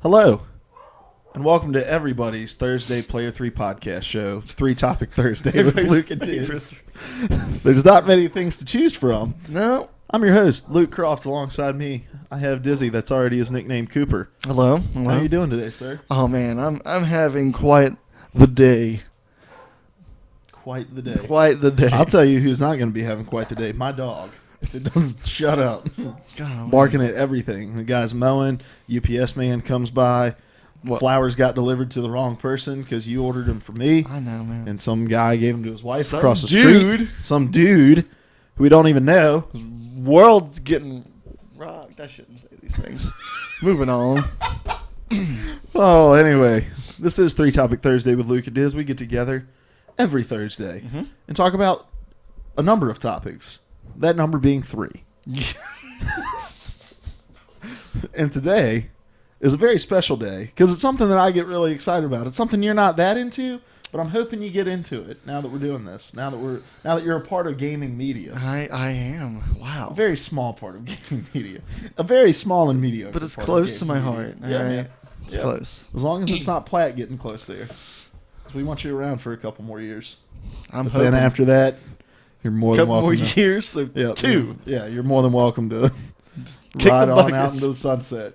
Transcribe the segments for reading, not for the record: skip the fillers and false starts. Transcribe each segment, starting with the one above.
Hello, and welcome to everybody's Thursday Player 3 podcast show, 3 Topic Thursday with Luke and Diz. There's not many things to choose from. No. I'm your host, Luke Croft. Alongside me, I have Dizzy. That's already his nickname, Cooper. Hello. How are you doing today, sir? Oh man, I'm having quite the day. Quite the day. Quite the day. I'll tell you who's not going to be having quite the day. My dog. If it doesn't shut up. God, Barking at everything. The guy's mowing. UPS man comes by. What? Flowers got delivered to the wrong person because you ordered them for me. I know, man. And some guy gave them to his wife Some across the dude. street. Some dude who we don't even know. World's getting rocked. I shouldn't say these things. Moving on. Oh, anyway. This is 3 Topic Thursday with Luke and Diz. We get together every Thursday and talk about a number of topics. That number being 3. And today is a very special day because it's something that I get really excited about. It's something you're not that into, but I'm hoping you get into it now that we're doing this. Now that you're a part of gaming media. I am. Wow. A very small part of gaming media. A very small and mediocre. But it's part close of to my gaming heart. media. All Yeah, right. man. It's Yeah. close. As long as it's not Platt getting close there. 'Cause we want you around for a couple more years. I'm But hoping. then after that, you're more than couple welcome more to. years, so Yeah, 2. Yeah, you're more than welcome to kick ride the on bucket. out into the sunset.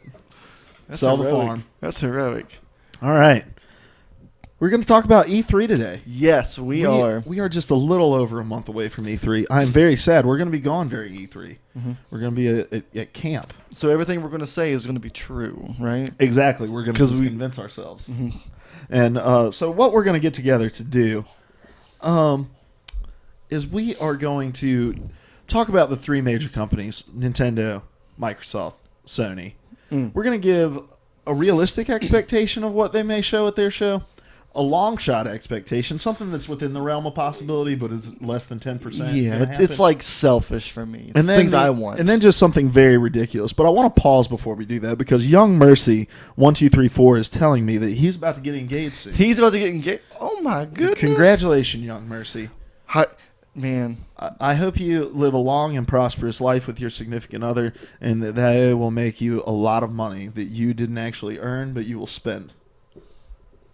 That's Sell the heroic. farm. That's heroic. All right. We're going to talk about E3 today. Yes, we are. We are just a little over a month away from E3. I'm very sad. We're going to be gone during E3. Mhm. We're going to be at camp. So everything we're going to say is going to be true, right? Exactly. We're going to 'Cause just we- convince ourselves. Mhm. And so what we're going to get together to do is we are going to talk about the 3 major companies, Nintendo, Microsoft, Sony. We're going to give a realistic expectation of what they may show at their show, a long shot expectation, something that's within the realm of possibility but is less than 10%. Yeah, gonna it's happen. like selfish for me. It's And then things I want. And then just something very ridiculous. But I want to pause before we do that because Young Mercy 1234 is telling me that he's about to get engaged soon. He's about to get engaged. Oh my goodness! Congratulations, Young Mercy. Hi, man. I hope you live a long and prosperous life with your significant other, and that they will make you a lot of money that you didn't actually earn, but you will spend.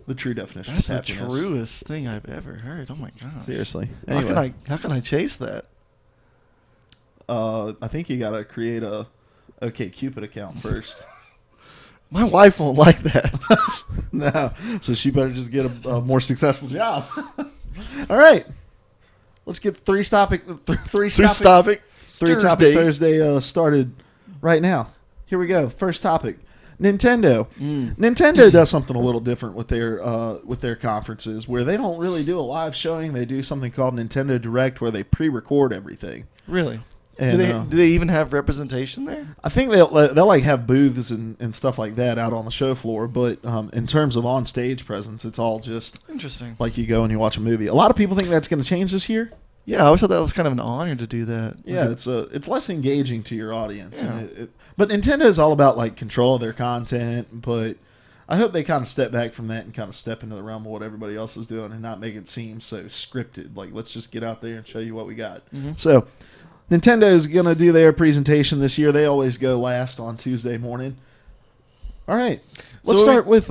The true definition That's of the happiness. truest thing I've ever heard. Oh my gosh! Seriously. How Anyway, can I chase that? I think you got to create a OkCupid account first. My wife won't like that. No, so she better just get a more successful job. All right, let's get 3 topic Topic. Thursday started right now. Here we go. First topic: Nintendo. Nintendo does something a little different with their conferences, where they don't really do a live showing. They do something called Nintendo Direct, where they pre-record everything. Really? And, Do they even have representation there? I think they'll like have booths and stuff like that out on the show floor, but in terms of on stage presence, it's all just Interesting. like you go and you watch a movie. A lot of people think that's going to change this year. Yeah, I always thought that was kind of an honor to do that. Yeah, it's less engaging to your audience. Yeah. And but Nintendo is all about like control of their content. But I hope they kind of step back from that and kind of step into the realm of what everybody else is doing and not make it seem so scripted. Like, let's just get out there and show you what we got. So Nintendo is going to do their presentation this year. They always go last on Tuesday morning. All right, let's start with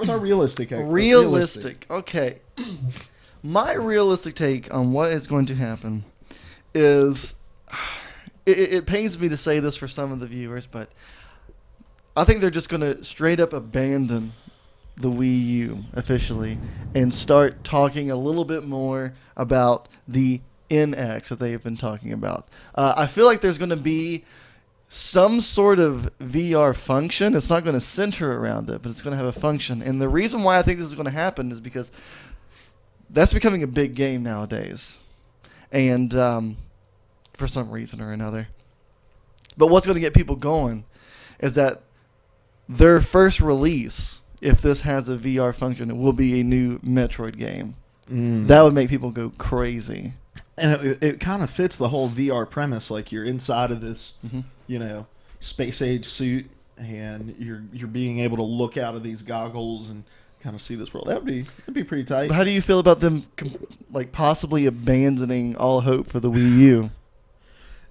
our realistic. Realistic. Okay. My realistic take on what is going to happen is it pains me to say this for some of the viewers, but I think they're just going to straight up abandon the Wii U officially and start talking a little bit more about the NX that they've been talking about. I feel like there's going to be some sort of VR function. It's not going to center around it, but it's going to have a function. And the reason why I think this is going to happen is because that's becoming a big game nowadays. And for some reason or another. But what's going to get people going is that their first release, if this has a VR function, it will be a new Metroid game. That would make people go crazy. And it kind of fits the whole VR premise. Like, you're inside of this, space age suit, and you're being able to look out of these goggles and kind of see this world. That'd be pretty tight. But how do you feel about them, possibly abandoning all hope for the Wii U?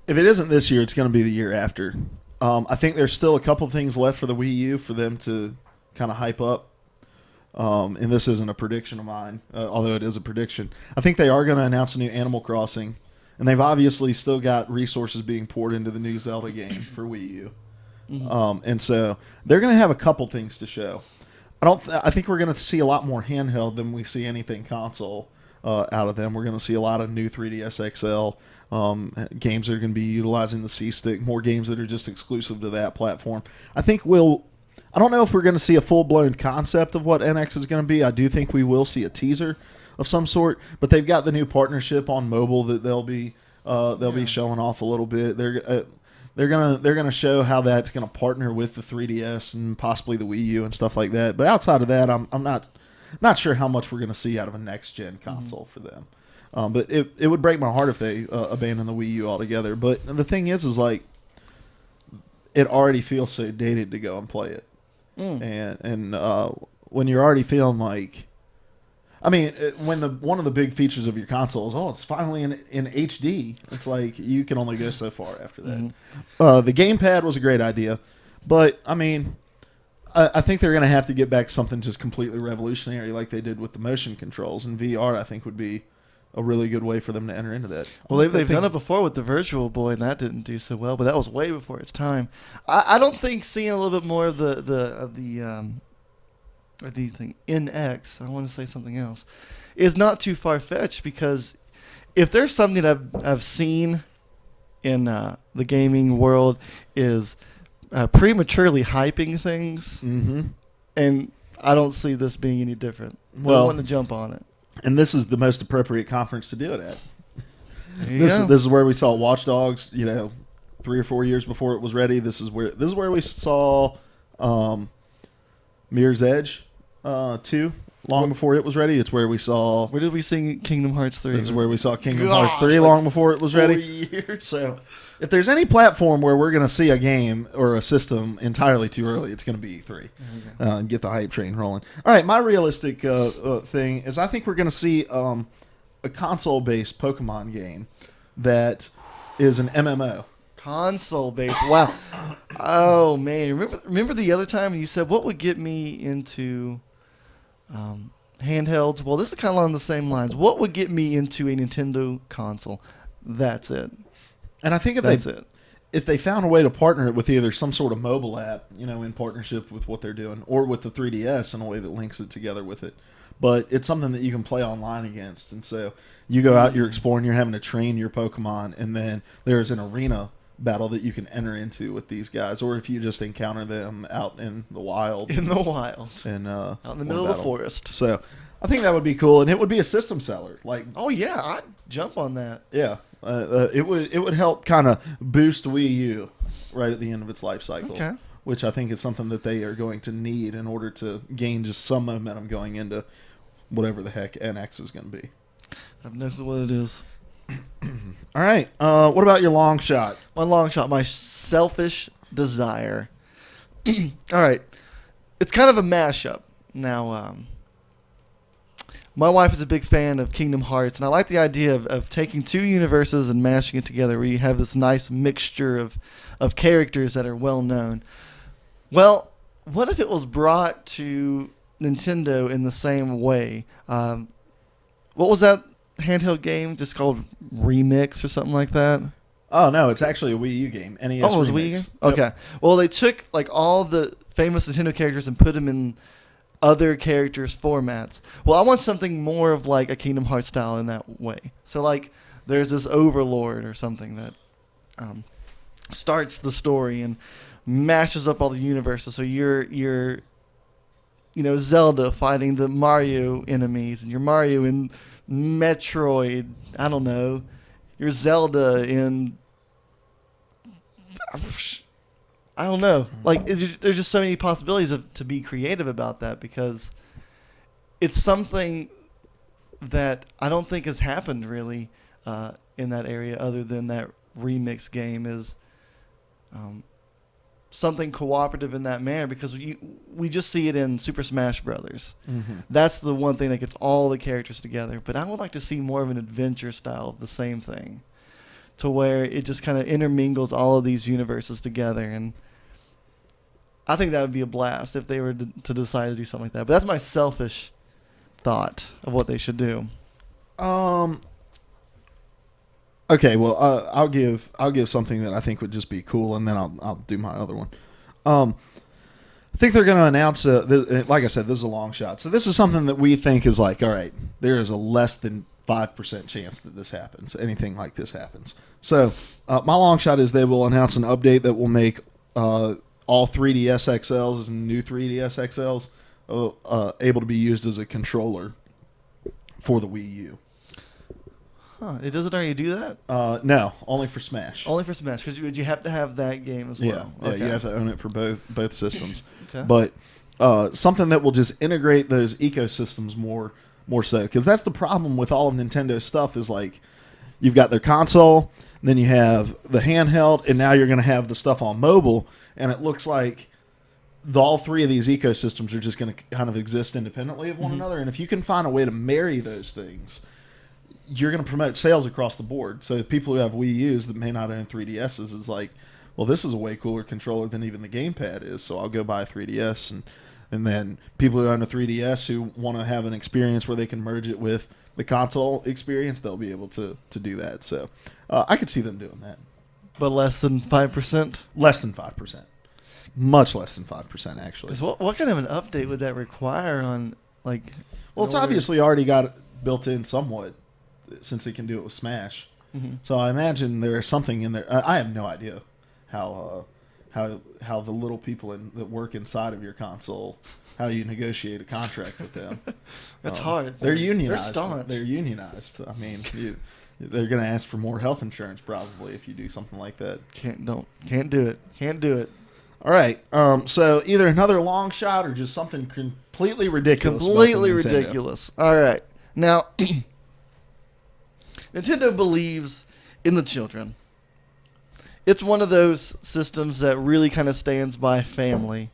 If it isn't this year, it's going to be the year after. I think there's still a couple things left for the Wii U for them to kind of hype up. And this isn't a prediction of mine, although it is a prediction. I think they are going to announce a new Animal Crossing, and they've obviously still got resources being poured into the new Zelda game for Wii U. And so they're going to have a couple things to show. I think we're going to see a lot more handheld than we see anything console out of them. We're going to see a lot of new 3DS XL games that are going to be utilizing the C-Stick, more games that are just exclusive to that platform. I don't know if we're going to see a full-blown concept of what NX is going to be. I do think we will see a teaser of some sort, but they've got the new partnership on mobile that they'll be showing off a little bit. They're gonna show how that's gonna partner with the 3DS and possibly the Wii U and stuff like that. But outside of that, I'm not sure how much we're gonna see out of a next gen console for them. But it would break my heart if they abandon the Wii U altogether. But the thing is like it already feels so dated to go and play it, and when you're already feeling like. I mean, when one of the big features of your console is, it's finally in HD, it's like you can only go so far after that. The gamepad was a great idea, but, I mean, I think they're going to have to get back to something just completely revolutionary like they did with the motion controls, and VR, I think, would be a really good way for them to enter into that. Well, they've done it before with the Virtual Boy, and that didn't do so well, but that was way before its time. I don't think seeing a little bit more of the or do you think NX? I want to say something else. Is not too far fetched because if there's something that I've seen in the gaming world is prematurely hyping things, and I don't see this being any different. Well, I want to jump on it, and this is the most appropriate conference to do it at. This is where we saw Watch Dogs. 3 or 4 years before it was ready. This is where we saw Mirror's Edge 2 long before it was ready. It's where we saw. Where did we see Kingdom Hearts 3? This is where we saw Kingdom Hearts 3 long before it was ready. 4 years. So, if there's any platform where we're going to see a game or a system entirely too early, it's going to be E3. And get the hype train rolling. All right, my realistic thing is I think we're going to see a console-based Pokemon game that is an MMO. Console-based. Wow. Oh, man. Remember the other time you said, what would get me into handhelds? Well, this is kind of along the same lines. What would get me into a Nintendo console? That's it. And I think if they found a way to partner it with either some sort of mobile app, in partnership with what they're doing, or with the 3DS in a way that links it together with it. But it's something that you can play online against. And so you go out, you're exploring, you're having to train your Pokemon, and then there's an arena battle that you can enter into with these guys, or if you just encounter them out in the wild. And out in the middle of the forest. So I think that would be cool, and it would be a system seller. Oh yeah, I'd jump on that. Yeah, it would help kind of boost Wii U right at the end of its life cycle. Okay. Which I think is something that they are going to need in order to gain just some momentum going into whatever the heck NX is going to be. I have no clue what it is. All right. What about your long shot? My long shot, my selfish desire. All right. It's kind of a mashup. Now, my wife is a big fan of Kingdom Hearts, and I like the idea of taking two universes and mashing it together where you have this nice mixture of characters that are well known. Well, what if it was brought to Nintendo in the same way? What was that handheld game just called Remix or something like that? Oh, no, it's actually a Wii U game. NES it was Remix. Wii U? Yep. Okay. Well, they took all the famous Nintendo characters and put them in other characters' formats. Well, I want something more of like a Kingdom Hearts style in that way. So there's this Overlord or something that starts the story and mashes up all the universes. So you're Zelda fighting the Mario enemies, and you're Mario in Metroid. I don't know. You're Zelda in. I don't know. There's just so many possibilities to be creative about that, because it's something that I don't think has happened really in that area, other than that Remix game is something cooperative in that manner, because we just see it in Super Smash Brothers. Mm-hmm. That's the one thing that gets all the characters together. But I would like to see more of an adventure style of the same thing, to where it just kind of intermingles all of these universes together. And I think that would be a blast if they were to decide to do something like that. But that's my selfish thought of what they should do. Okay, well, I'll give something that I think would just be cool, and then I'll do my other one. I think they're going to announce, like I said, this is a long shot. So this is something that we think is like, all right, there is a less than 5% chance that this happens, anything like this happens. So my long shot is they will announce an update that will make all 3DS XLs and new 3DS XLs able to be used as a controller for the Wii U. Huh? It doesn't already do that? No, only for Smash. Only for Smash, because you have to have that game as well. Yeah, you have to own it for both systems. Okay. But something that will just integrate those ecosystems more so, because that's the problem with all of Nintendo's stuff is like you've got their console, then you have the handheld, and now you're going to have the stuff on mobile, and it looks like all three of these ecosystems are just going to kind of exist independently of one another. And if you can find a way to marry those things, you're going to promote sales across the board. So people who have Wii U's that may not own 3DSs is like, well, this is a way cooler controller than even the gamepad is, so I'll go buy a 3DS. And then people who own a 3DS who want to have an experience where they can merge it with the console experience, they'll be able to do that. So I could see them doing that. But less than 5%? Less than 5%. Much less than 5%, actually. Because what kind of an update would that require on, like... Well, it's obviously already got it built in somewhat, since they can do it with Smash. Mm-hmm. So I imagine there's something in there. I have no idea how the little people that work inside of your console, how you negotiate a contract with them. It's hard. They're unionized. They're staunch. They're unionized. I mean, they're going to ask for more health insurance probably if you do something like that. Can't do it. Can't do it. All right. So either another long shot or just something completely ridiculous. Completely about the Nintendo. ridiculous. All right. Now... Nintendo believes in the children. It's one of those systems that really kind of stands by family.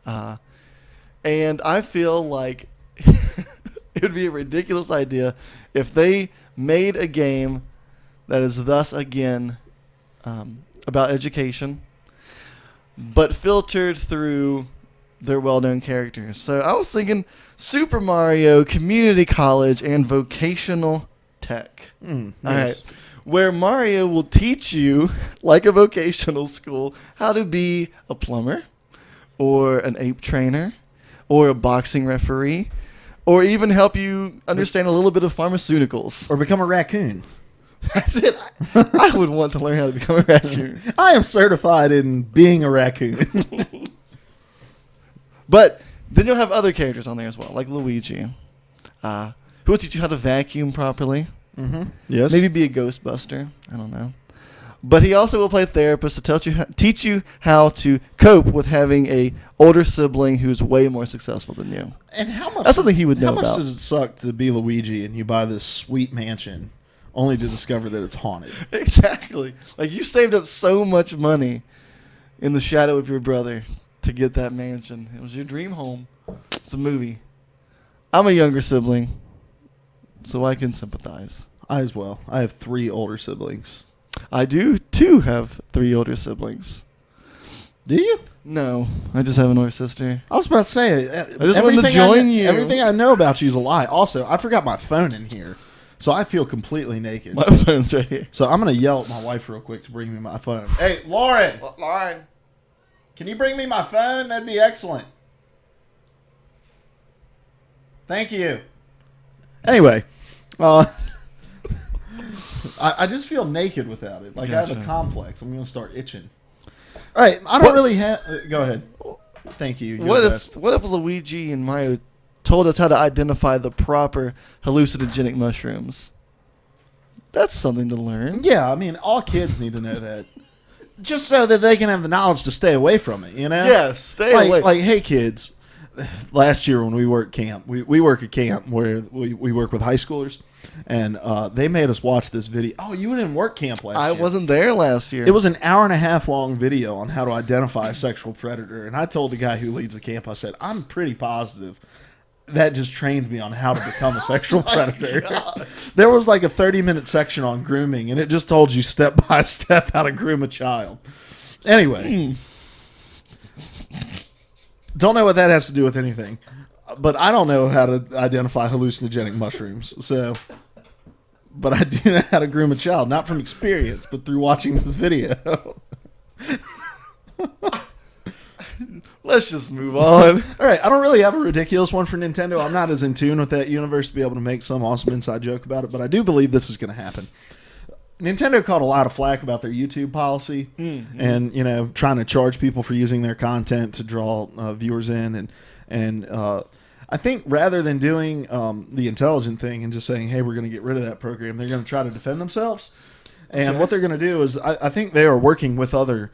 And I feel like it would be a ridiculous idea if they made a game that is thus, again, about education, but filtered through their well-known characters. So I was thinking Super Mario Community College and Vocational Tech. Yes. All right. Where Mario will teach you, like a vocational school, how to be a plumber, or an ape trainer, or a boxing referee, or even help you understand a little bit of pharmaceuticals. Or become a raccoon. That's it. I would want to learn how to become a raccoon. I am certified in being a raccoon. But then you'll have other characters on there as well, like Luigi, who will teach you how to vacuum properly. Mm-hmm. Yes. Maybe be a Ghostbuster. I don't know. But he also will play therapist to teach you how to cope with having a older sibling who's way more successful than you. And how much? That's something he would know How much about. does it suck to be Luigi and you buy this sweet mansion only to discover that it's haunted? Exactly. Like, you saved up so much money in the shadow of your brother to get that mansion. It was your dream home. It's a movie. I'm a younger sibling, so I can sympathize. I as well. I have 3 older siblings. I do, too, have 3 older siblings. Do you? No, I just have an older sister. I was about to say, I just wanted to join you. Everything I know about you is a lie. Also, I forgot my phone in here, so I feel completely naked. My phone's right here. So I'm going to yell at my wife real quick to bring me my phone. Hey, Lauren! Lauren. Can you bring me my phone? That'd be excellent. Thank you. Anyway, I just feel naked without it. Like, I have Gotcha. a complex. I'm going to start itching. All right, I don't really have... go ahead. Thank you. You're the best. What if Luigi and Mario told us how to identify the proper hallucinogenic mushrooms? That's something to learn. Yeah, I mean, all kids need to know that. Just so that they can have the knowledge to stay away from it, you know? Yes, stay away. Like, hey, kids, last year when we work camp, we work at camp where we work with high schoolers, and they made us watch this video. Oh, you didn't work camp last year. I wasn't there last year. It was an 1.5 hour long video on how to identify a sexual predator, and I told the guy who leads the camp, I said, I'm pretty positive that just trained me on how to become a sexual predator. There was like a 30-minute section on grooming, and it just told you step by step how to groom a child. Anyway. Don't know what that has to do with anything. But I don't know how to identify hallucinogenic mushrooms. So, but I do know how to groom a child, not from experience, but through watching this video. Let's just move on. All right, I don't really have a ridiculous one for Nintendo. I'm not as in tune with that universe to be able to make some awesome inside joke about it, but I do believe this is going to happen. Nintendo caught a lot of flack about their YouTube policy and, trying to charge people for using their content to draw viewers in. And I think rather than doing the intelligent thing and just saying, hey, we're going to get rid of that program, they're going to try to defend themselves. And what they're going to do is I think they are working with other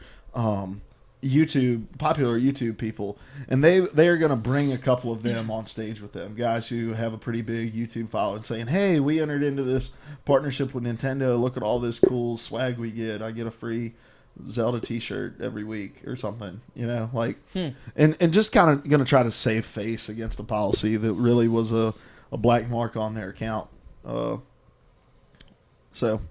popular YouTube people, and they are going to bring a couple of them on stage with them, guys who have a pretty big YouTube following, saying, hey, we entered into this partnership with Nintendo, look at all this cool swag we get, I get a free Zelda t-shirt every week or something, and just kind of going to try to save face against the policy that really was a black mark on their account. So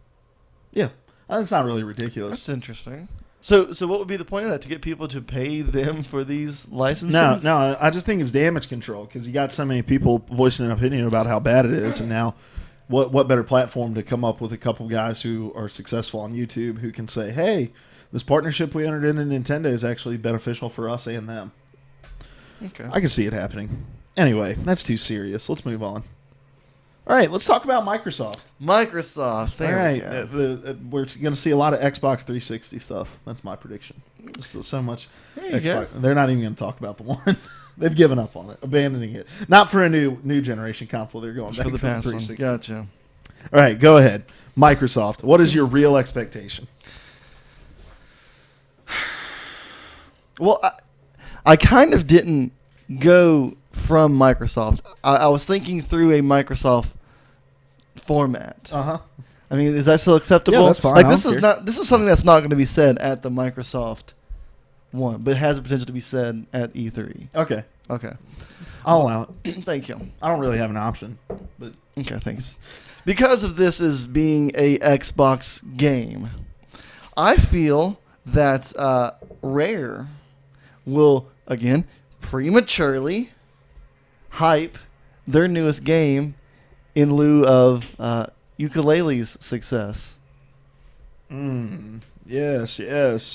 yeah, that's not really ridiculous. That's interesting. So what would be the point of that? To get people to pay them for these licenses? No, I just think it's damage control because you got so many people voicing an opinion about how bad it is, and now what better platform to come up with a couple guys who are successful on YouTube who can say, hey, this partnership we entered into Nintendo is actually beneficial for us and them. Okay. I can see it happening. Anyway, that's too serious. Let's move on. All right, let's talk about Microsoft. There All right, we we're going to see a lot of Xbox 360 stuff. That's my prediction. So much Xbox. They're not even going to talk about the one. They've given up on it, abandoning it. Not for a new generation console. They're going back for the to the past 360. one. Gotcha. All right, go ahead. Microsoft. What is your real expectation? Well, I kind of didn't go from Microsoft. I was thinking through a Microsoft format. Uh-huh. I mean, is that still acceptable? Yeah, that's fine. Like I this don't is care. not. This is something that's not going to be said at the Microsoft one, but it has the potential to be said at E3. Okay. Okay. I'll allow it. Thank you. I don't really have an option. But Okay, thanks. Because of this as being a Xbox game, I feel that Rare will, again, prematurely hype their newest game in lieu of Ukulele's success. Yes.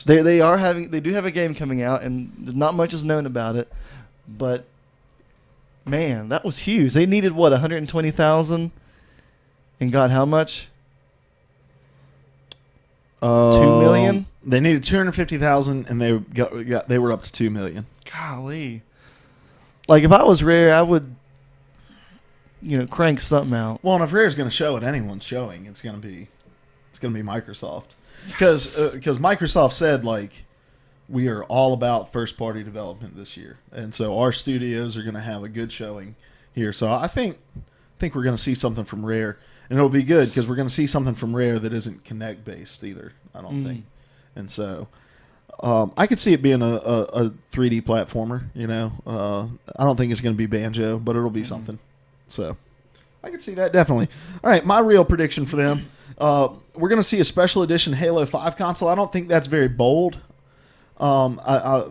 They do have a game coming out, and not much is known about it, but man, that was huge. They needed 120,000, and got how much? 2 million. They needed 250,000, and they were up to 2 million. Golly, like if I was Rare, I would, crank something out. Well, and if Rare's going to show it, anyone's showing, it's going to be Microsoft, because Microsoft said we are all about first party development this year, and so our studios are going to have a good showing here. So I think we're going to see something from Rare, and it'll be good because we're going to see something from Rare that isn't Kinect based either. I don't think, and so. I could see it being a 3D platformer, I don't think it's going to be Banjo, but it'll be something. So I could see that definitely. All right, my real prediction for them, we're going to see a special edition Halo 5 console. I don't think that's very bold. Microsoft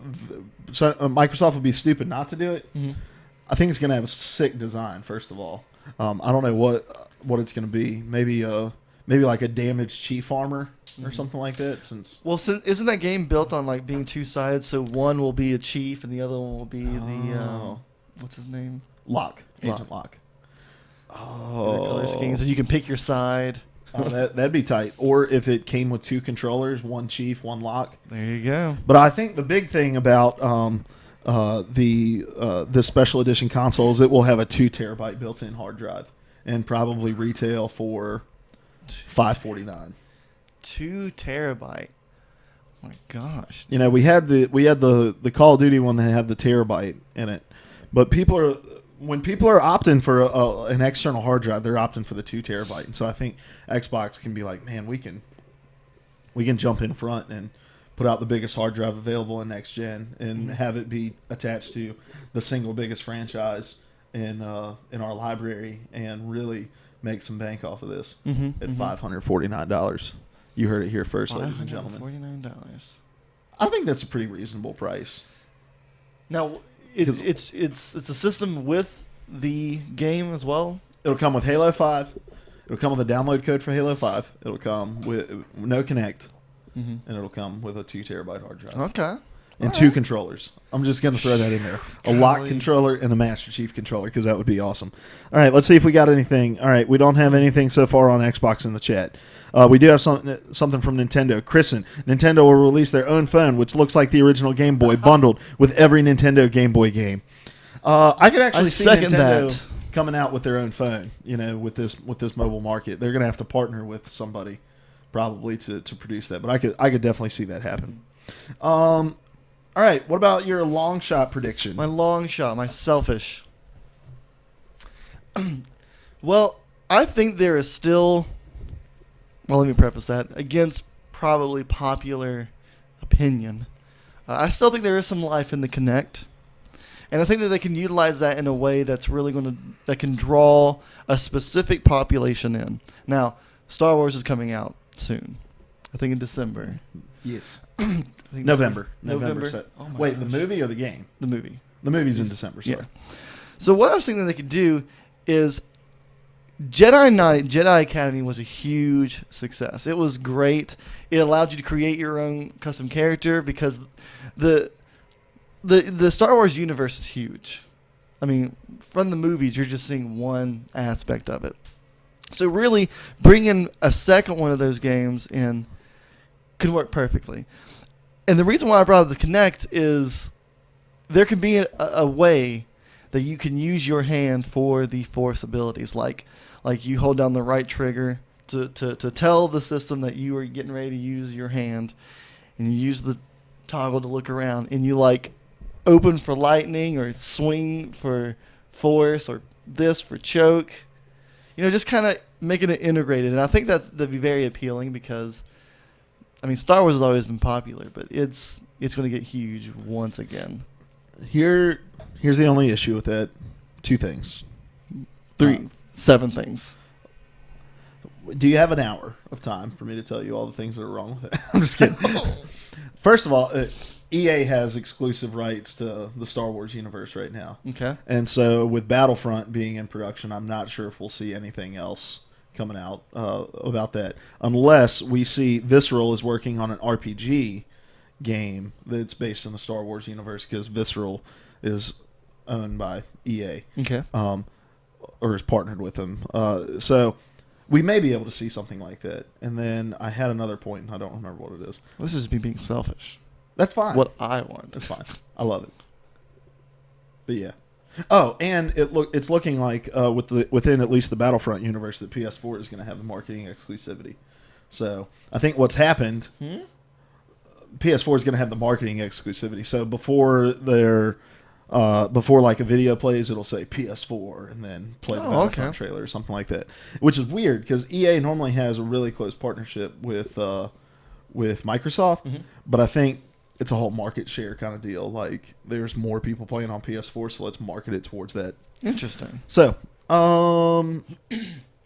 would be stupid not to do it. Mm-hmm. I think it's going to have a sick design, first of all. I don't know what it's going to be. Maybe like a damaged chief armor or something like that. Isn't that game built on being two-sided? So one will be a chief and the other one will be the what's his name? Agent Locke. Oh, color schemes, and you can pick your side. That'd be tight. Or if it came with two controllers, one chief, one Locke. There you go. But I think the big thing about the special edition console is it will have a 2 terabyte built-in hard drive, and probably retail for $549. 2 terabyte. Oh my gosh. We had the Call of Duty one that had the terabyte in it, but when people are opting for an external hard drive, they're opting for the 2 terabyte, and so I think Xbox can be like, man, we can jump in front and put out the biggest hard drive available in next gen and have it be attached to the single biggest franchise in our library and really make some bank off of this at $549. You heard it here first, ladies and gentlemen. $549. I think that's a pretty reasonable price. Now, It's a system with the game as well. It'll come with Halo 5. It'll come with a download code for Halo 5. It'll come with no Kinect, and it'll come with a 2 terabyte hard drive. Okay. And 2 controllers. I'm just going to throw that in there. A lock Golly. controller and a Master Chief controller, because that would be awesome. All right, let's see if we got anything. All right, we don't have anything so far on Xbox in the chat. We do have something from Nintendo. Kristen, Nintendo will release their own phone, which looks like the original Game Boy, bundled with every Nintendo Game Boy game. I could actually see second Nintendo that. coming out with their own phone, with this mobile market. They're going to have to partner with somebody probably to produce that, but I could definitely see that happen. All right, what about your long shot prediction? My long shot, my selfish. Well, I think there is still. Well, let me preface that against probably popular opinion. I still think there is some life in the Kinect, and I think that they can utilize that in a way that's really that can draw a specific population in. Now, Star Wars is coming out soon. I think in December. Yes. I think November. November. Oh Wait, the movie or the game? The movie. The movie's in December. Sorry. Yeah. So what I was thinking they could do is Jedi Academy was a huge success. It was great. It allowed you to create your own custom character because the Star Wars universe is huge. I mean, from the movies, you're just seeing one aspect of it. So really, bringing a second one of those games in could work perfectly. And the reason why I brought up the Kinect is there can be a way that you can use your hand for the Force abilities, like you hold down the right trigger to tell the system that you are getting ready to use your hand, and you use the toggle to look around, and you open for lightning or swing for force or this for choke. Just kind of making it integrated, and I think that'd be very appealing because, I mean, Star Wars has always been popular, but it's going to get huge once again. Here's the only issue with that. 2 things. 7 things. Do you have an hour of time for me to tell you all the things that are wrong with it? I'm just kidding. First of all, EA has exclusive rights to the Star Wars universe right now. Okay. And so with Battlefront being in production, I'm not sure if we'll see anything else coming out about that, unless we see Visceral is working on an RPG game that's based in the Star Wars universe, because Visceral is owned by EA. Okay. Or is partnered with them. So we may be able to see something like that. And then I had another point, and I don't remember what it is. This is me being selfish. That's fine. What I want. That's fine. I love it. But yeah. Oh, and it's looking like within at least the Battlefront universe that PS4 is going to have the marketing exclusivity. So I think what's happened, PS4 is going to have the marketing exclusivity. So before like a video plays, it'll say PS4 and then play the Battlefront trailer or something like that. Which is weird because EA normally has a really close partnership with Microsoft, but I think it's a whole market share kind of deal. Like, there's more people playing on PS4, so let's market it towards that. Interesting. So,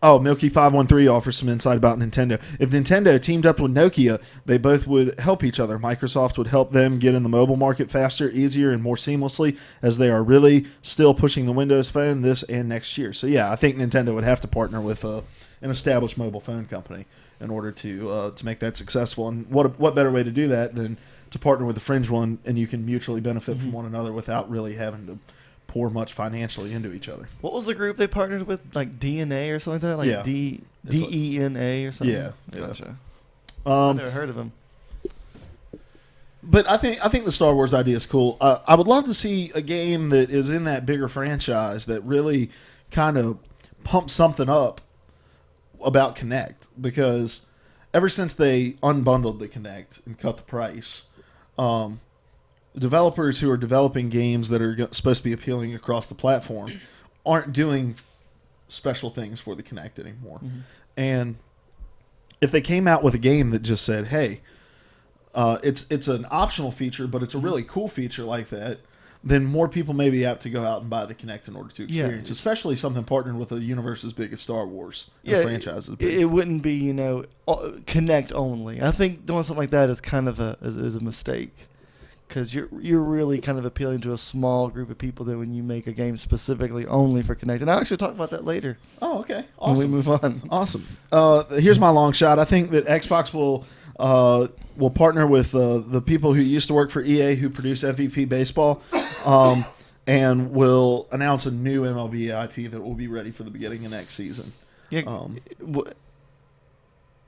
Milky513 offers some insight about Nintendo. If Nintendo teamed up with Nokia, they both would help each other. Microsoft would help them get in the mobile market faster, easier, and more seamlessly, as they are really still pushing the Windows Phone this and next year. So, yeah, I think Nintendo would have to partner with an established mobile phone company in order to make that successful. And what better way to do that than to partner with a fringe one, and you can mutually benefit from one another without really having to pour much financially into each other. What was the group they partnered with? Like DNA or something like that? Like DENA or something? Yeah. Gotcha. I've never heard of them. But I think the Star Wars idea is cool. I would love to see a game that is in that bigger franchise that really kind of pumps something up about Kinect, because ever since they unbundled the Kinect and cut the price, developers who are developing games that are supposed to be appealing across the platform aren't doing special things for the Kinect anymore. And if they came out with a game that just said, hey, it's an optional feature, but it's a really cool feature like that, then more people may be apt to go out and buy the Kinect in order to experience, especially something partnered with a universe as big as Star Wars and franchise as big. It wouldn't be, Kinect only. I think doing something like that is kind of a mistake, because you're really kind of appealing to a small group of people that when you make a game specifically only for Kinect. And I'll actually talk about that later Oh, okay. when we Awesome. move on. Awesome. Here's my long shot. I think that Xbox will partner with the people who used to work for EA who produce MVP Baseball, and will announce a new MLB IP that will be ready for the beginning of next season. Yeah. Um,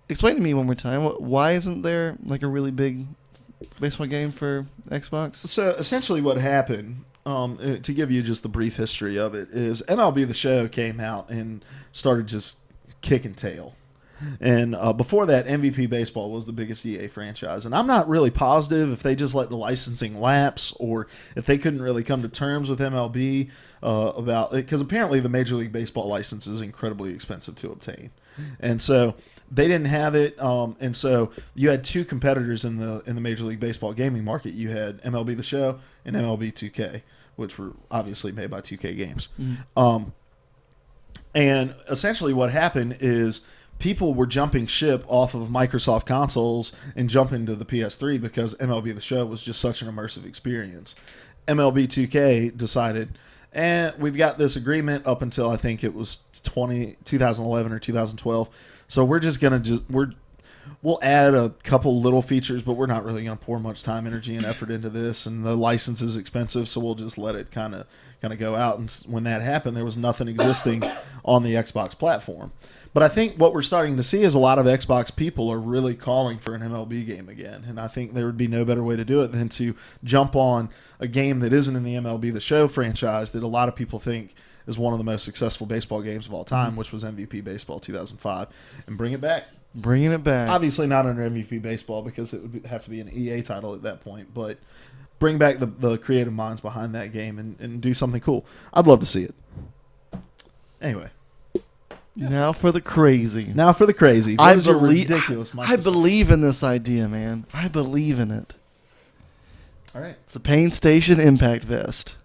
Explain to me one more time. Why isn't there like a really big baseball game for Xbox? So essentially, what happened, to give you just the brief history of it, is MLB The Show came out and started just kicking tail. And before that, MVP Baseball was the biggest EA franchise. And I'm not really positive if they just let the licensing lapse or if they couldn't really come to terms with MLB about it, because apparently the Major League Baseball license is incredibly expensive to obtain. And so they didn't have it, and so you had two competitors in the Major League Baseball gaming market. You had MLB The Show and MLB 2K, which were obviously made by 2K Games. And essentially what happened is people were jumping ship off of Microsoft consoles and jumping to the PS3 because MLB The Show was just such an immersive experience. MLB 2K decided, we've got this agreement up until I think it was 2011 or 2012. So we're just going to we'll add a couple little features, but we're not really going to pour much time, energy, and effort into this. And the license is expensive, so we'll just let it kind of go out. And when that happened, there was nothing existing on the Xbox platform. But I think what we're starting to see is a lot of Xbox people are really calling for an MLB game again. And I think there would be no better way to do it than to jump on a game that isn't in the MLB The Show franchise that a lot of people think is one of the most successful baseball games of all time, which was MVP Baseball 2005, and bring it back. Bringing it back. Obviously not under MVP Baseball because it would have to be an EA title at that point, but bring back the creative minds behind that game and do something cool. I'd love to see it. Anyway. Now for the crazy. Now for the crazy. What is your ridiculous I believe in this idea, man. I believe in it. All right. It's the Pain Station Impact Vest.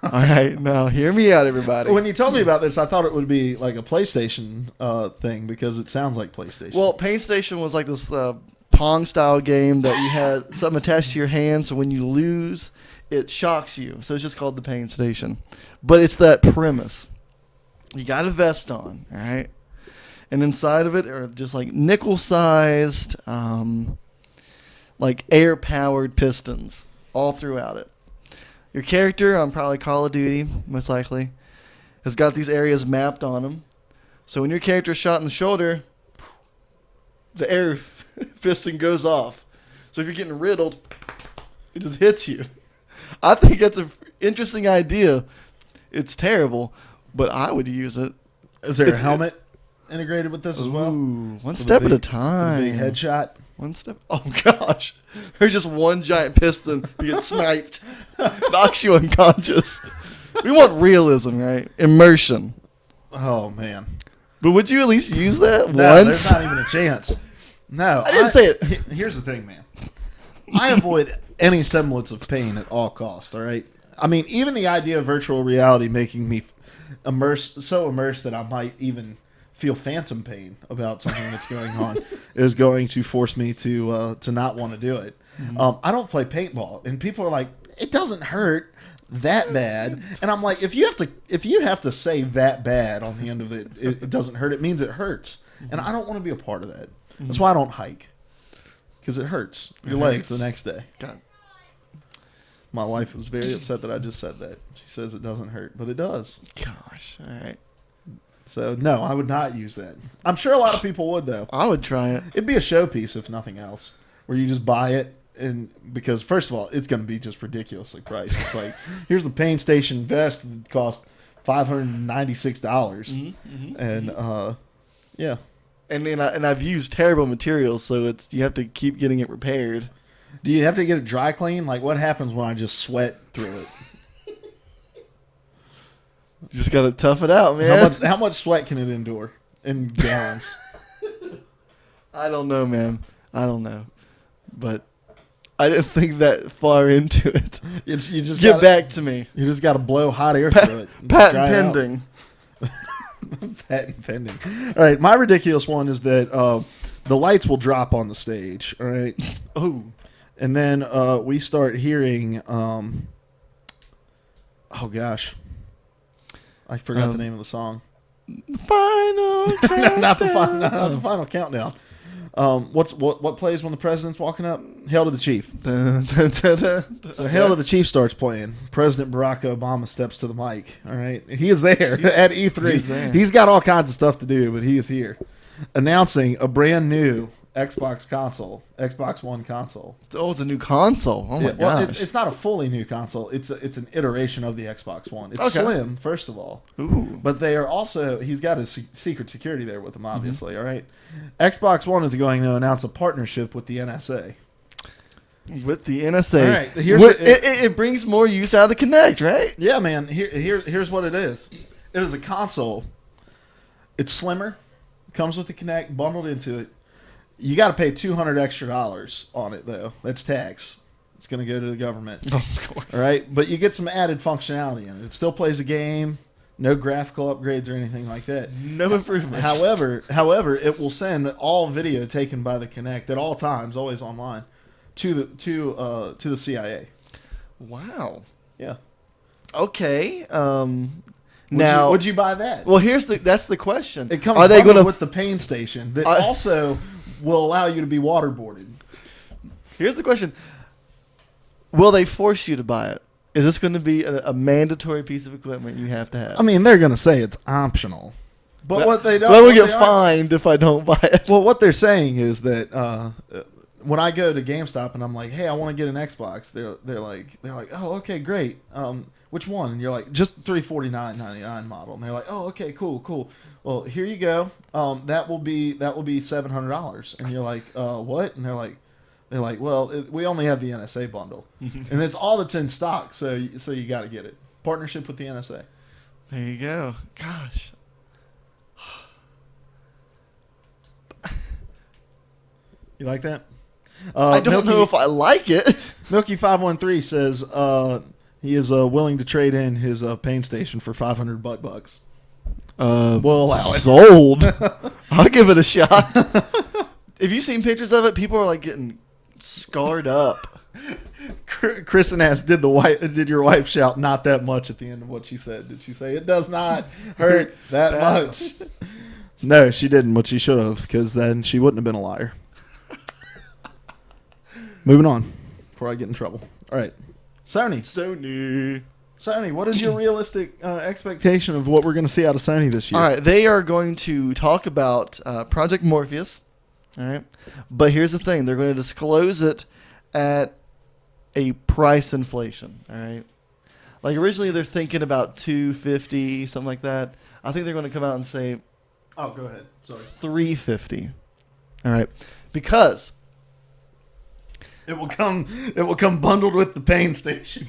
All right, now hear me out, everybody. When you told me about this, I thought it would be like a PlayStation thing because it sounds like PlayStation. Well, Pain Station was like this Pong-style game that you had something attached to your hand, so when you lose, it shocks you. So it's just called the Pain Station. But it's that premise. You got a vest on, all right? And inside of it are just like nickel-sized, like air-powered pistons all throughout it. Your character on probably Call of Duty, most likely, has got these areas mapped on them. So when your character's shot in the shoulder, the air piston goes off. So if you're getting riddled, it just hits you. I think that's an interesting idea. It's terrible, but I would use it. Is there a helmet integrated with this as well? Ooh, one step at a time. Big headshot. One step. Oh gosh, there's just one giant piston. You get sniped, knocks you unconscious. We want realism, right? Immersion. Oh man. But would you at least use that No, once? there's not even a chance. No, I didn't say it. Here's the thing, man. I avoid any semblance of pain at all costs. All right. I mean, even the idea of virtual reality making me so immersed that I might even feel phantom pain about something that's going on is going to force me to not want to do it. Mm-hmm. I don't play paintball, and people are like, "It doesn't hurt that bad," and I'm like, if you have to say that bad on the end of it, it doesn't hurt. It means it hurts, and I don't want to be a part of that. That's why I don't hike, because it hurts your legs the next day. God. My wife was very upset that I just said that. She says it doesn't hurt, but it does. Gosh, all right. So, no, I would not use that. I'm sure a lot of people would, though. I would try it. It'd be a showpiece, if nothing else, where you just buy it. And because, first of all, it's going to be just ridiculously priced. It's like, here's the Pain Station vest that cost $596. And, yeah. And I've used terrible materials, so you have to keep getting it repaired. Do you have to get it dry clean? Like, what happens when I just sweat through it? You just got to tough it out, man. How much sweat can it endure in gallons? I don't know, man. I don't know. But I didn't think that far into it. You just Get back to me. You just got to blow hot air through it. Patent pending. Patent pending. All right, my ridiculous one is that the lights will drop on the stage. All right. Oh. And then we start hearing, oh gosh, I forgot the name of the song. Final countdown. No, not the final countdown. What plays when the president's walking up? Hail to the Chief. Dun, dun, dun, dun. So Hail to the Chief starts playing. President Barack Obama steps to the mic. All right, he is there at E3. He's there. He's got all kinds of stuff to do, but he is here, announcing a brand new Xbox console, Xbox One console. Oh, it's a new console. Oh my Well, gosh. it's not a fully new console. It's an iteration of the Xbox One. It's Okay. slim, first of all. Ooh. But they are also, he's got his secret security there with him, obviously, all right? Xbox One is going to announce a partnership with the NSA. With the NSA. All right, here's it brings more use out of the Kinect, right? Yeah, man, here's what it is. It is a console. It's slimmer, comes with the Kinect, bundled into it. You got to pay $200 extra on it, though. That's tax. It's going to go to the government. Of course. All right, but you get some added functionality in it. It still plays a game, no graphical upgrades or anything like that. No improvements. However, it will send all video taken by the Kinect at all times, always online, to the CIA. Wow. Yeah. Okay. Now, would you buy that? well, that's the question. It comes Are they going to? with the pain station that also will allow you to be waterboarded. Here's the question: will they force you to buy it? Is this going to be a mandatory piece of equipment you have to have? I mean, they're going to say it's optional, but what they don't. But I will what get they aren't- fined if I don't buy it. Well, what they're saying is that when I go to GameStop and I'm like, "Hey, I want to get an Xbox," they're like, "Oh, okay, great. Which one?" And you're like, "Just the $349.99 model." And they're like, "Oh, okay, cool. Well, here you go. That will be $700." And you're like, "What?" And they're like, "Well, we only have the NSA bundle, and it's all that's in stock. So you got to get it. Partnership with the NSA." There you go. Gosh. You like that? I don't know if I like it. Milky513 says he is willing to trade in his pain station for $500. We'll allow it. Sold. I'll give it a shot. Have you seen pictures of it? People are like getting scarred up. Kristen asked, "Did your wife shout not that much at the end of what she said? Did she say it does not hurt that much?" No, she didn't. What she should have, because then she wouldn't have been a liar. Moving on, before I get in trouble. All right, Sony. What is your realistic expectation of what we're going to see out of Sony this year? All right, they are going to talk about Project Morpheus. All right, but here's the thing: they're going to disclose it at a price inflation. All right, like originally they're thinking about $250, something like that. I think they're going to come out and say Oh, go ahead. Sorry. $350. All right, because It will come bundled with the pain station.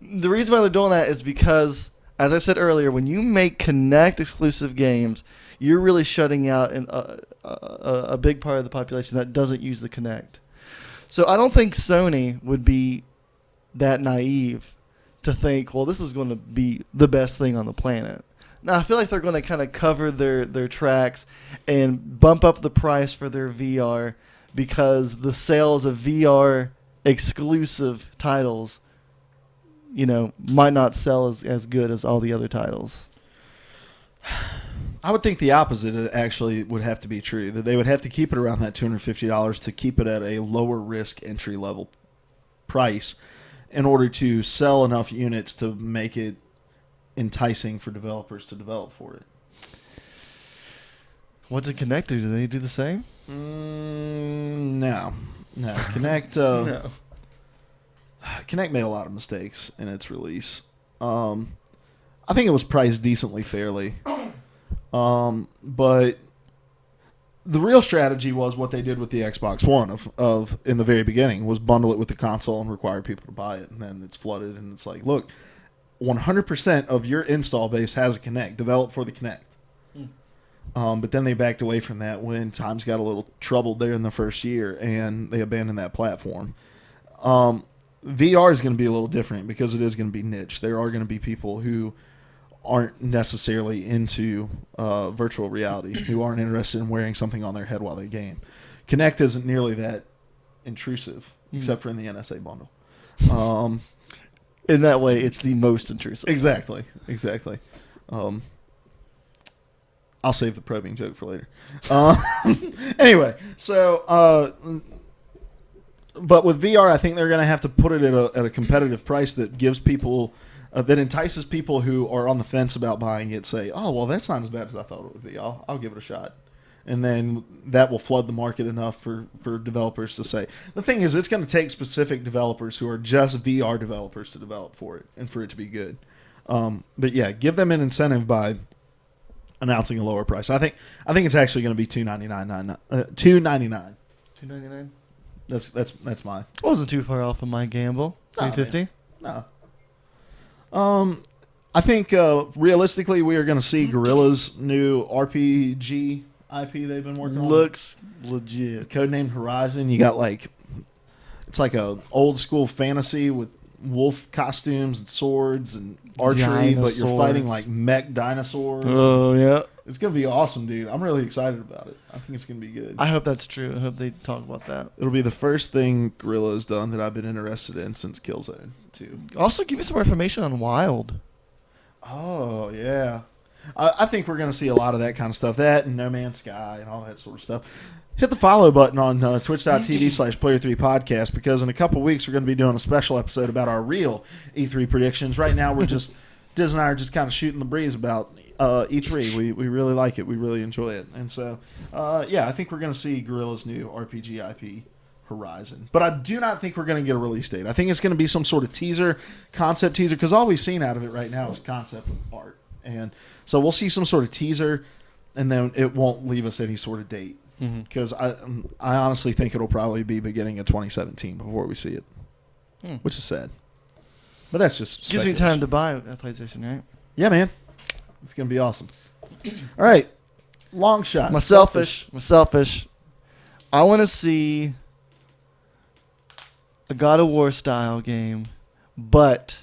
the reason why they're doing that is because, as I said earlier, when you make Kinect exclusive games, you're really shutting out a big part of the population that doesn't use the Kinect. So I don't think Sony would be that naive to think, well, this is going to be the best thing on the planet. Now, I feel like they're going to kind of cover their tracks and bump up the price for their VR because the sales of VR exclusive titles, might not sell as good as all the other titles. I would think the opposite actually would have to be true, that they would have to keep it around that $250 to keep it at a lower risk entry level price in order to sell enough units to make it enticing for developers to develop for it. What did Kinect do? Do they do the same? No. Kinect No. Kinect made a lot of mistakes in its release. I think it was priced decently fairly. But the real strategy was what they did with the Xbox One of in the very beginning was bundle it with the console and require people to buy it, and then it's flooded and it's like, look, 100% of your install base has a Kinect, developed for the Kinect. But then they backed away from that when times got a little troubled there in the first year, and they abandoned that platform. VR is going to be a little different because it is going to be niche. There are going to be people who aren't necessarily into virtual reality, who aren't interested in wearing something on their head while they game. Kinect isn't nearly that intrusive, except for in the NSA bundle. In that way, it's the most intrusive. Exactly. I'll save the probing joke for later. Anyway, so but with VR, I think they're going to have to put it at a competitive price that gives people that entices people who are on the fence about buying it. Say, oh well, that's not as bad as I thought it would be. I'll give it a shot, and then that will flood the market enough for developers to say. The thing is, it's going to take specific developers who are just VR developers to develop for it and for it to be good. But yeah, give them an incentive by announcing a lower price. I think it's actually going to be $299. $299. That's my. Wasn't too far off of my gamble. $350. No. I think realistically we are going to see Guerrilla's new RPG IP they've been working on. Looks legit. Codenamed Horizon. You got it's like a old school fantasy with wolf costumes and swords and archery, but you're fighting like mech dinosaurs. Oh yeah. It's going to be awesome, dude. I'm really excited about it. I think it's going to be good. I hope that's true. I hope they talk about that. It'll be the first thing Guerrilla has done that I've been interested in since Killzone 2. Also, give me some more information on Wild. Oh, yeah. I think we're going to see a lot of that kind of stuff. That and No Man's Sky and all that sort of stuff. Hit the follow button on twitch.tv/player3podcast because in a couple weeks we're going to be doing a special episode about our real E3 predictions. Right now we're just... Diz and I are just kind of shooting the breeze about E3. We really like it. We really enjoy it. And so, yeah, I think we're going to see Guerrilla's new RPG IP, Horizon. But I do not think we're going to get a release date. I think it's going to be some sort of concept teaser, because all we've seen out of it right now is concept art. And so we'll see some sort of teaser, and then it won't leave us any sort of date. Because I honestly think it'll probably be beginning of 2017 before we see it, which is sad. But that's just gives me time to buy a PlayStation, right? Yeah, man. It's going to be awesome. All right. Long shot. My selfish. I want to see a God of War style game, but...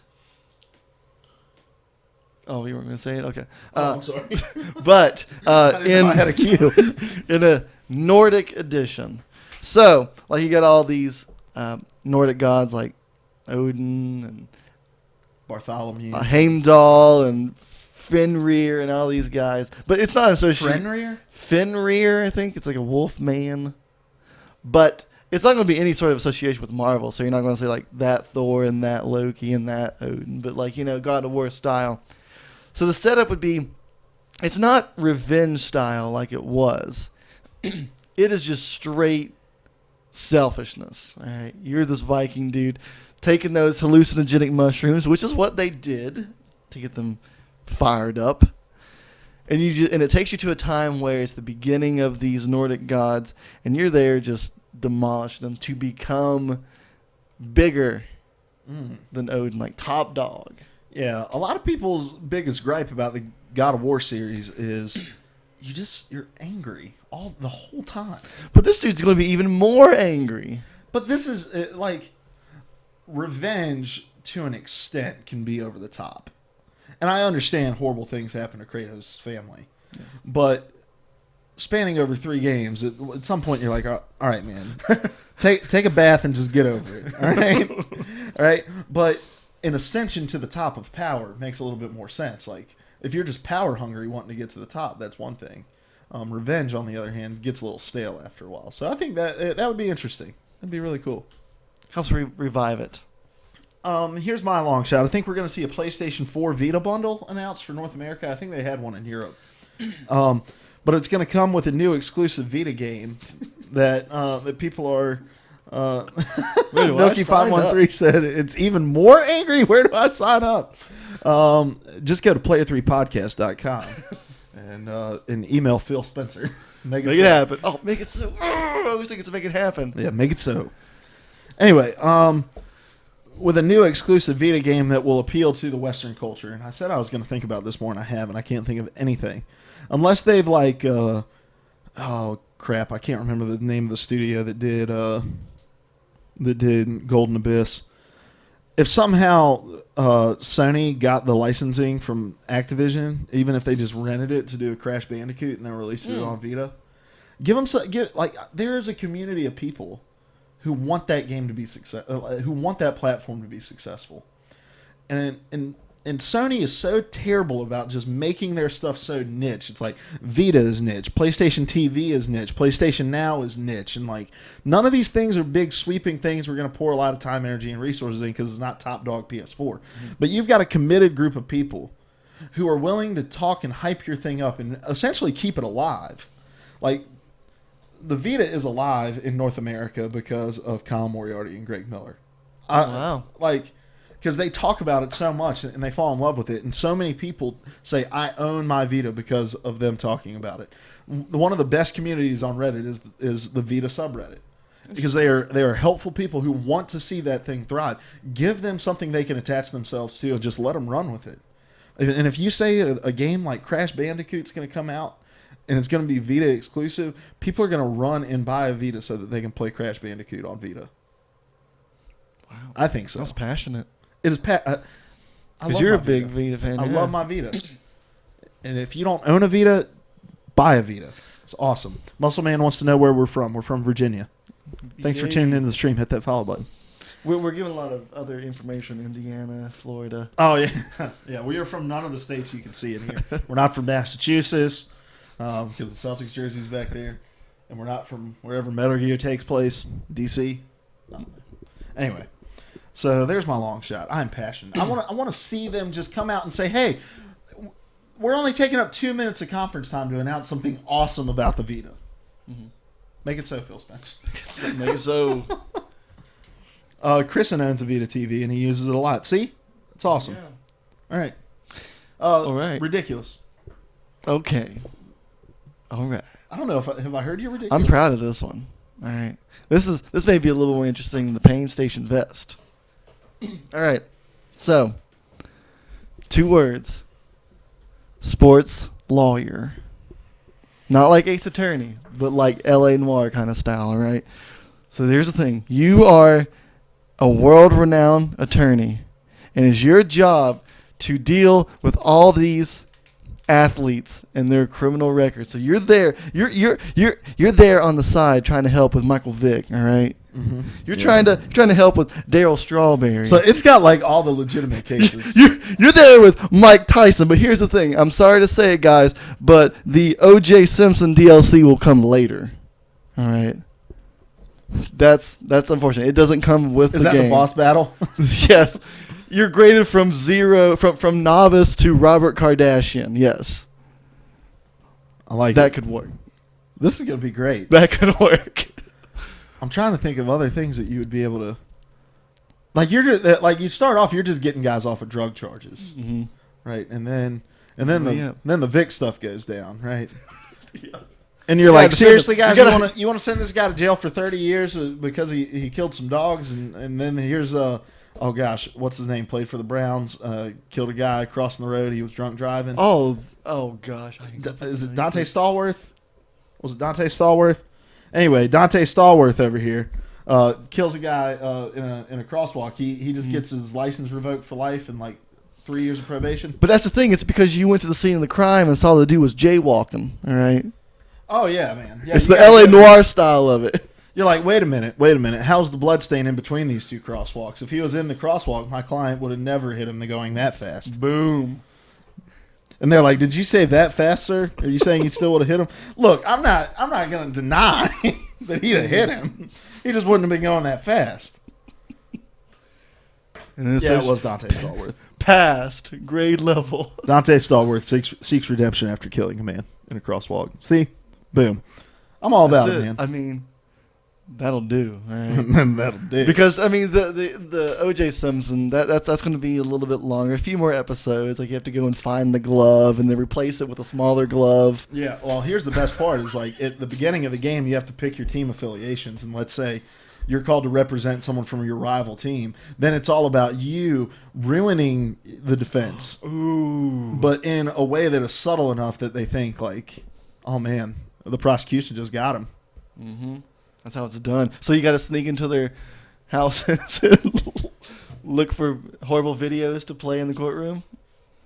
Oh, you weren't going to say it? Okay. I'm sorry. But I had a cue. In a Nordic edition. So, like you got all these Nordic gods like Odin and... Bartholomew. Heimdall and Fenrir and all these guys. But it's not associated... Fenrir, I think. It's like a wolf man. But it's not going to be any sort of association with Marvel. So you're not going to say like that Thor and that Loki and that Odin. But like, God of War style. So the setup would be... It's not revenge style like it was. It is just straight selfishness. All right? You're this Viking dude... taking those hallucinogenic mushrooms, which is what they did to get them fired up, and it takes you to a time where it's the beginning of these Nordic gods, and you're there just demolishing them to become bigger than Odin, like top dog. Yeah, a lot of people's biggest gripe about the God of War series is you're angry the whole time. But this dude's going to be even more angry. But this is like. Revenge, to an extent, can be over the top. And I understand horrible things happen to Kratos' family. Yes. But spanning over 3 games, at some point you're like, all right, man, take a bath and just get over it. All right? All right? But an ascension to the top of power makes a little bit more sense. Like, if you're just power hungry wanting to get to the top, that's one thing. Revenge, on the other hand, gets a little stale after a while. So I think that would be interesting. That'd be really cool. Helps revive it. Here's my long shot. I think we're going to see a PlayStation 4 Vita bundle announced for North America. I think they had one in Europe. But it's going to come with a new exclusive Vita game that people are... Milky513 said it's even more angry. Where do I sign up? Just go to player3podcast.com and email Phil Spencer. Make it happen. Oh, make it so. I always think it's make it happen. Yeah, make it so. Anyway, with a new exclusive Vita game that will appeal to the Western culture, and I said I was going to think about this more, and I haven't. I can't think of anything. Unless they've like, oh crap, I can't remember the name of the studio that did Golden Abyss. If somehow Sony got the licensing from Activision, even if they just rented it to do a Crash Bandicoot and then released it on Vita, there is a community of people who want that game to be who want that platform to be successful. And Sony is so terrible about just making their stuff so niche. It's like Vita is niche, PlayStation TV is niche, PlayStation Now is niche, and like none of these things are big sweeping things we're going to pour a lot of time, energy, and resources in because it's not top dog PS4. Mm-hmm. But you've got a committed group of people who are willing to talk and hype your thing up and essentially keep it alive. Like the Vita is alive in North America because of Kyle Moriarty and Greg Miller. Wow. Because they talk about it so much and they fall in love with it. And so many people say, I own my Vita because of them talking about it. One of the best communities on Reddit is the Vita subreddit. Because they are helpful people who want to see that thing thrive. Give them something they can attach themselves to and just let them run with it. And if you say a game like Crash Bandicoot's going to come out and it's going to be Vita exclusive, people are going to run and buy a Vita so that they can play Crash Bandicoot on Vita. Wow. I think so. That's passionate. It is because you're a big Vita fan. I love my Vita. And if you don't own a Vita, buy a Vita. It's awesome. Muscle Man wants to know where we're from. We're from Virginia. Thanks for tuning into the stream. Hit that follow button. We're giving a lot of other information. Indiana, Florida. Oh, yeah. Yeah, we are from none of the states you can see in here. We're not from Massachusetts because the Celtics jersey's back there. And we're not from wherever Metal Gear takes place, D.C. Anyway. So there's my long shot. I'm passionate. I want to see them just come out and say, hey, we're only taking up 2 minutes of conference time to announce something awesome about the Vita. Mm-hmm. Make it so, Phil Spence. Make it so. Kristen owns a Vita TV, and he uses it a lot. See? It's awesome. Yeah. All right. All right. Ridiculous. Okay. All right. I don't know if have I heard you ridiculous? I'm proud of this one. All right. This may be a little more interesting than the Pain Station vest. All right. So, 2 words. Sports lawyer. Not like Ace Attorney, but like L.A. Noire kind of style, all right? So here's the thing. You are a world-renowned attorney, and it's your job to deal with all these athletes and their criminal records. So you're there. You're there on the side trying to help with Michael Vick, all right? Mm-hmm. You're trying to help with Darryl Strawberry. So it's got like all the legitimate cases. You're there with Mike Tyson, but here's the thing. I'm sorry to say it, guys, but the O.J. Simpson DLC will come later. All right. That's unfortunate. It doesn't come with the game. Is that the boss battle? Yes. You're graded from novice to Robert Kardashian. Yes. I like that. It. Could work. This is going to be great. That could work. I'm trying to think of other things that you would be able to, like you start off, you're just getting guys off of drug charges, mm-hmm. right? And then the Vic stuff goes down, right? Yeah. And you're like, seriously, guys, you want to send this guy to jail for 30 years because he killed some dogs, and then here's oh gosh, what's his name? Played for the Browns, killed a guy crossing the road. He was drunk driving. Oh gosh, is it Dante Stallworth? Was it Dante Stallworth? Anyway, Dante Stallworth over here kills a guy in a crosswalk. He just gets his license revoked for life and like 3 years of probation. But that's the thing. It's because you went to the scene of the crime and saw the dude was jaywalking. All right. Oh yeah, man. Yeah, it's the L.A. Noire style of it. You're like, wait a minute. How's the blood stain in between these 2 crosswalks? If he was in the crosswalk, my client would have never hit him going that fast. Boom. And they're like, did you say that fast, sir? Are you saying he still would have hit him? Look, I'm not going to deny that he'd have hit him. He just wouldn't have been going that fast. And it was Dante Stallworth. Passed grade level. Dante Stallworth seeks redemption after killing a man in a crosswalk. See? Boom. I'm all about it, man. I mean, that'll do. All right? That'll do. Because I mean, the O.J. Simpson that's going to be a little bit longer, a few more episodes. Like you have to go and find the glove and then replace it with a smaller glove. Yeah. Well, here's the best part: is like at the beginning of the game, you have to pick your team affiliations, and let's say you're called to represent someone from your rival team. Then it's all about you ruining the defense. Ooh. But in a way that is subtle enough that they think like, oh man, the prosecution just got him. Mm-hmm. That's how it's done. So you got to sneak into their houses and look for horrible videos to play in the courtroom?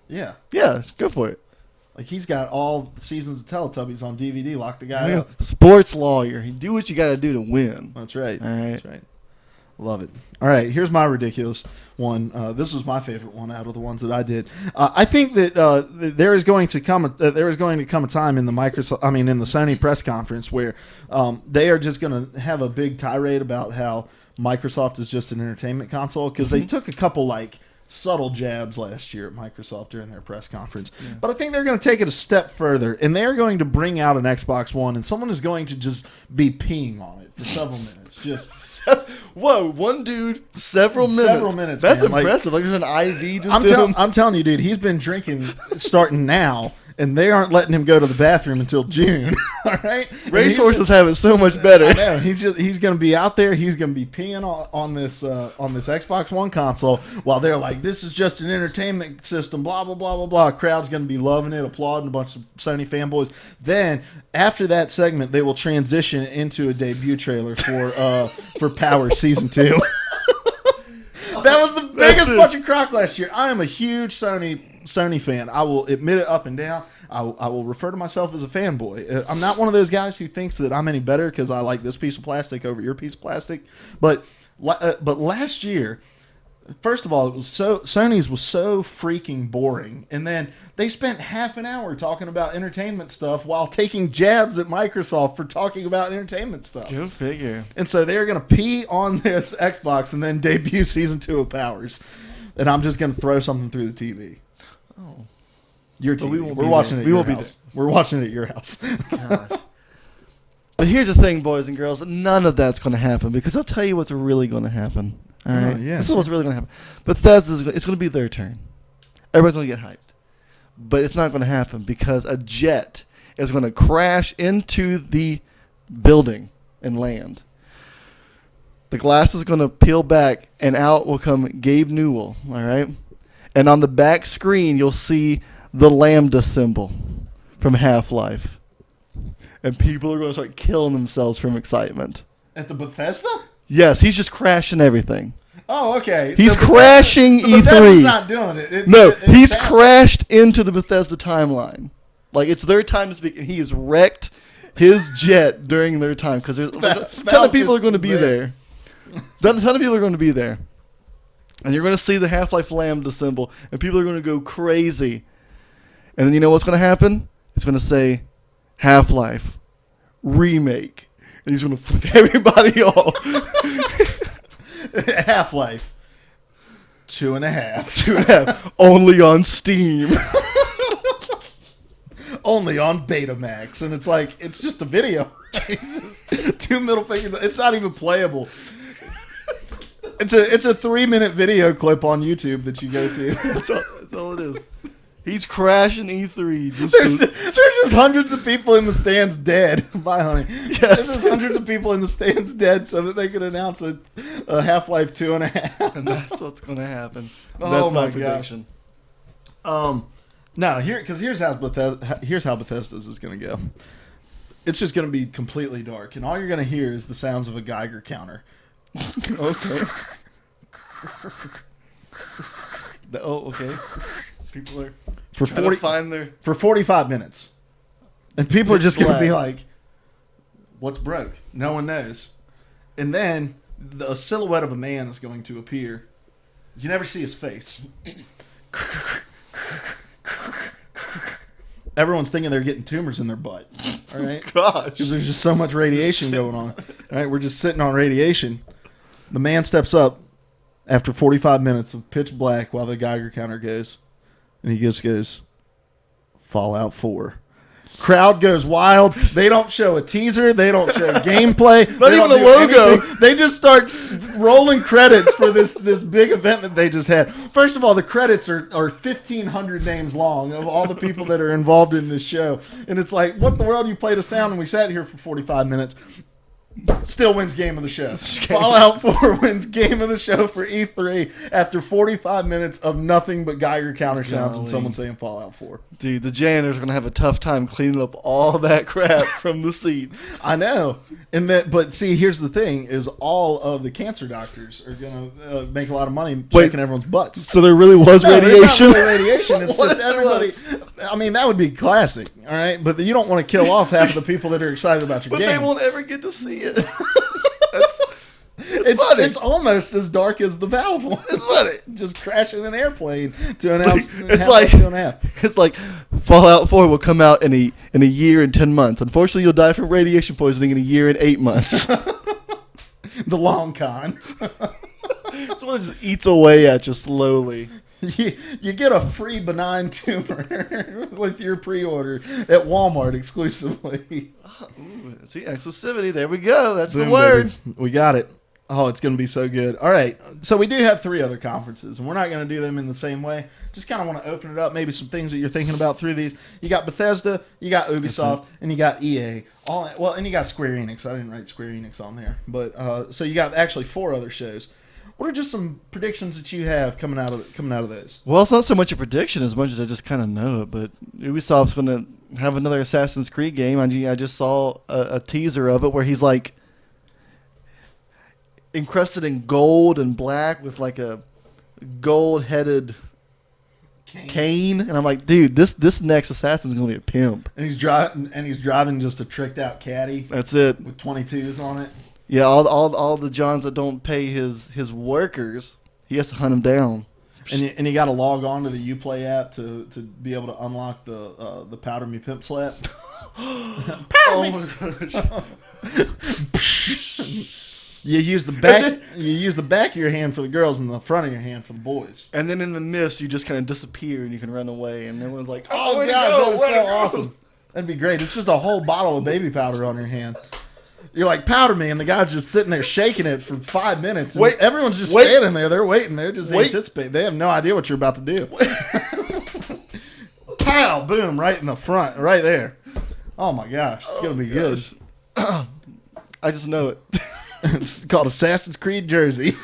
Yeah. Yeah, go for it. Like, he's got all seasons of Teletubbies on DVD. Lock the guy up. Sports lawyer. You do what you got to do to win. That's right. All right. That's right. Love it. All right, here's my ridiculous one. This was my favorite one out of the ones that I did. I think that there is going to come a time in the in the Sony press conference where they are just going to have a big tirade about how Microsoft is just an entertainment console, because they took a couple subtle jabs last year at Microsoft during their press conference. Yeah. But I think they're going to take it a step further, and they're going to bring out an Xbox One, and someone is going to just be peeing on it for several minutes. Just whoa, one dude, several minutes. Several minutes. That's man. impressive. Like there's an IV just I'm telling you, dude, he's been drinking starting now, and they aren't letting him go to the bathroom until June. All right, racehorses have it so much better. I know. He's going to be out there. He's going to be peeing on this Xbox One console while they're like, "This is just an entertainment system." Blah blah blah blah blah. Crowd's going to be loving it, applauding, a bunch of Sony fanboys. Then after that segment, they will transition into a debut trailer for Power Season 2. That was the biggest bunch of crock last year. I am a huge Sony fan. I will admit it up and down. I will refer to myself as a fanboy. I'm not one of those guys who thinks that I'm any better because I like this piece of plastic over your piece of plastic. But last year, first of all, Sony's was so freaking boring, and then they spent half an hour talking about entertainment stuff while taking jabs at Microsoft for talking about entertainment stuff. Go figure. And so they're going to pee on this Xbox and then debut Season 2 of Powers, and I'm just going to throw something through the TV. Oh, your TV. We're watching there. it. We won't be there. We're watching it at your house. Gosh. But here's the thing, boys and girls. None of that's going to happen, because I'll tell you what's really going to happen. All right? Yeah, this is what's really going to happen. Bethesda, it's going to be their turn. Everybody's going to get hyped. But it's not going to happen because a jet is going to crash into the building and land. The glass is going to peel back, and out will come Gabe Newell, all right? And on the back screen, you'll see the Lambda symbol from Half-Life. And people are going to start killing themselves from excitement. At the Bethesda? Yes, he's just crashing everything. Oh, okay. He's crashing E3. Bethesda's not doing it. He's crashed into the Bethesda timeline. Like, it's their time to speak, and he has wrecked his jet during their time, because a ton of people are going to be there. A ton of people are going to be there. And you're going to see the Half-Life Lambda symbol, and people are going to go crazy. And then you know what's going to happen? It's going to say, Half-Life Remake. And he's going to flip everybody off. Half-Life 2.5. 2.5. Only on Steam. Only on Betamax. And it's like, it's just a video. Jesus. 2 middle fingers. It's not even playable. It's a 3-minute video clip on YouTube that you go to. That's all it is. He's crashing E3. There's just hundreds of people in the stands dead. Bye, honey. Yes. There's just hundreds of people in the stands dead so that they could announce a Half-Life 2.5. And that's what's going to happen. Oh, that's my prediction. No, here's how Bethesda's is going to go. It's just going to be completely dark, and all you're going to hear is the sounds of a Geiger counter. Okay. Okay. People are for 45 minutes, and people are just going to be like, "What's broke?" No one knows, and then a silhouette of a man is going to appear. You never see his face. Everyone's thinking they're getting tumors in their butt. All right, gosh, because there's just so much radiation going on. All right, we're just sitting on radiation. The man steps up after 45 minutes of pitch black while the Geiger counter goes. And he just goes, Fallout 4. Crowd goes wild. They don't show a teaser. They don't show gameplay. Not even a logo. Anything. They just start rolling credits for this big event that they just had. First of all, the credits are 1,500 names long of all the people that are involved in this show. And it's like, what in the world? You played a sound and we sat here for 45 minutes. Still wins game of the show. Fallout 4 wins game of the show for E3 after 45 minutes of nothing but Geiger counter sounds and someone saying Fallout 4. Dude, the janitors are going to have a tough time cleaning up all that crap from the seats. I know. But see, here's the thing, is all of the cancer doctors are going to make a lot of money checking everyone's butts. So there really was radiation? It's not really radiation. It's just I mean, that would be classic, all right? But you don't want to kill off half of the people that are excited about your But game. they won't ever get to see it. It's funny. It's almost as dark as the Valve one. It's funny. Just crashing an airplane to announce It's like 2.5. It's like Fallout 4 will come out in a year and 10 months. Unfortunately, you'll die from radiation poisoning in a year and 8 months. The long con. So it just eats away at you slowly. You get a free benign tumor with your pre-order at Walmart exclusively. Ooh, see, exclusivity. There we go. That's Boom, the word. baby. We got it. Oh, it's going to be so good. All right. So we do have 3 other conferences, and we're not going to do them in the same way. Just kind of want to open it up, maybe some things that you're thinking about through these. You got Bethesda, you got Ubisoft, and you got EA. And you got Square Enix. I didn't write Square Enix on there. But so you got actually 4 other shows. What are just some predictions that you have coming out of those? Well, it's not so much a prediction as much as I just kind of know it. But Ubisoft's going to have another Assassin's Creed game. I just saw a teaser of it where he's like encrusted in gold and black with like a gold-headed cane, and I'm like, dude, this next Assassin's gonna be a pimp. And he's driving just a tricked out caddy That's it. with 22s on it. Yeah, all the Johns that don't pay his workers, he has to hunt them down. And you got to log on to the Uplay app to be able to unlock the Powder Me Pimp Slap. Oh my gosh. You use the back. You use the back of your hand for the girls and the front of your hand for the boys. And then in the mist, you just kind of disappear and you can run away, and everyone's like, Oh where'd gosh, it go? that is Where'd so it go?" awesome. That'd be great. It's just a whole bottle of baby powder on your hand. You're like, powder me, and the guy's just sitting there shaking it for 5 minutes. And everyone's just standing there. They're waiting. They're just anticipating. They have no idea what you're about to do. Pow! Boom! Right in the front, right there. Oh my gosh, it's gonna be good. I just know it. It's called Assassin's Creed Jersey.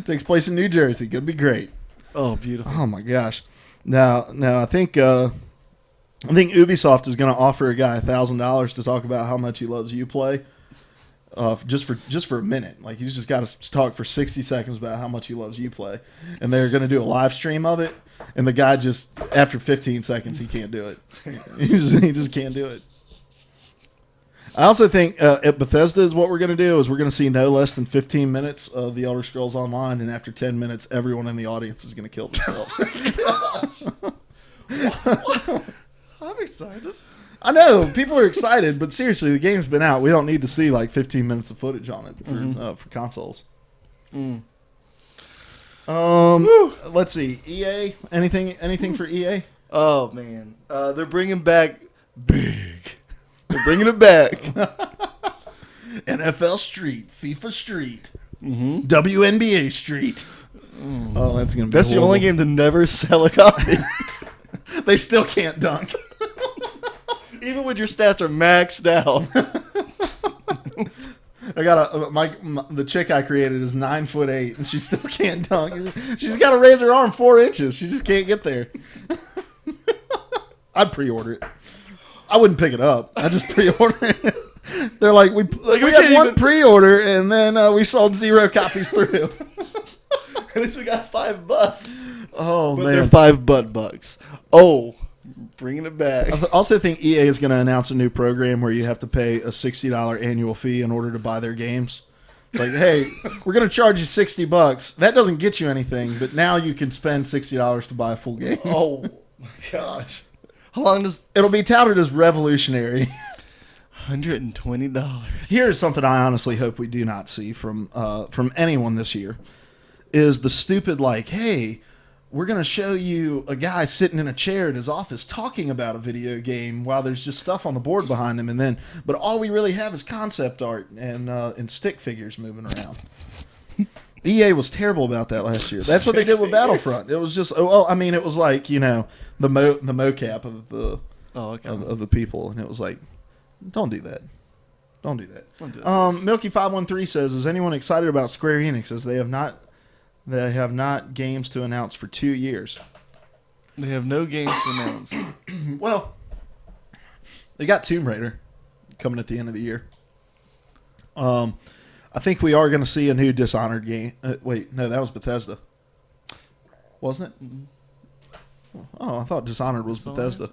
Takes place in New Jersey. Gonna be great. Oh, beautiful. Oh my gosh. Now I think Ubisoft is going to offer a guy $1,000 to talk about how much he loves Uplay. Just for a minute. Like, he's just got to talk for 60 seconds about how much he loves Uplay. And they're going to do a live stream of it. And the guy just, after 15 seconds, he can't do it. He just can't do it. I also think at Bethesda is what we're going to do is we're going to see no less than 15 minutes of The Elder Scrolls Online. And after 10 minutes, everyone in the audience is going to kill themselves. What? I'm excited. I know people are excited, but seriously, the game's been out. We don't need to see like 15 minutes of footage on it for consoles. Let's see. EA. Anything for EA? Oh man, they're bringing back big. They're bringing it back. NFL Street, FIFA Street, WNBA Street. Oh, that's gonna be. That's the only game to never sell a copy. They still can't dunk. Even when your stats are maxed out. I got the chick I created is 9'8" and she still can't dunk. She's got to raise her arm 4 inches. She just can't get there. I'd pre-order it. I wouldn't pick it up. I just pre-order it. They're like we had one pre-order and then we sold 0 copies through. At least we got $5. Oh But man, they're $5 bucks. Oh, bringing it back. I also think EA is going to announce a new program where you have to pay a $60 annual fee in order to buy their games. It's like, hey, we're going to charge you $60. That doesn't get you anything, but now you can spend $60 to buy a full game. Oh my gosh. How long does It'll be touted as revolutionary. $120? Here's something I honestly hope we do not see from anyone this year is the stupid like, hey, we're going to show you a guy sitting in a chair in his office talking about a video game while there's just stuff on the board behind him. But all we really have is concept art and stick figures moving around. EA was terrible about that last year. That's what they did with Battlefront. It was just, it was like, the mocap of the of the people. And it was like, don't do that. Don't do that. Milky513 says, is anyone excited about Square Enix as they have not games to announce for 2 years? They have no games to announce. Well, they got Tomb Raider coming at the end of the year. I think we are going to see a new Dishonored game. Wait, no, that was Bethesda. Wasn't it? Oh, I thought Dishonored was Dishonored? Bethesda.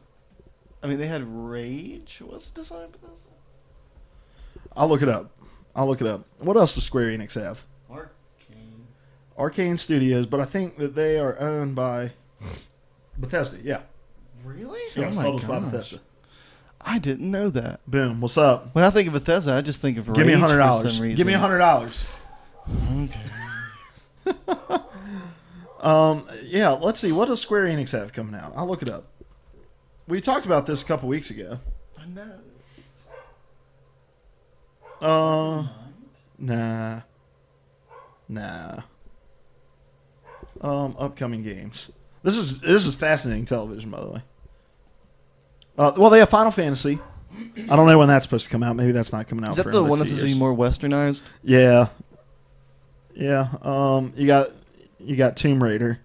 I mean, they had Rage. Was Dishonored Bethesda? I'll look it up. What else does Square Enix have? Arcane. Arcane Studios, but I think that they are owned by Bethesda. Yeah. Really? Yeah, Oh it's my published by gosh. Bethesda. I didn't know that. Boom. What's up? When I think of Bethesda, I just think of Give me Rage for $100. some reason. Give me $100. Okay. Yeah, let's see. What does Square Enix have coming out? I'll look it up. We talked about this a couple weeks ago. I know. Nah. Upcoming games. This is fascinating television, by the way. Well, they have Final Fantasy. I don't know when that's supposed to come out. Maybe that's not coming out. Is that for the another one that's 2 supposed to years. be more westernized? Yeah. You got Tomb Raider.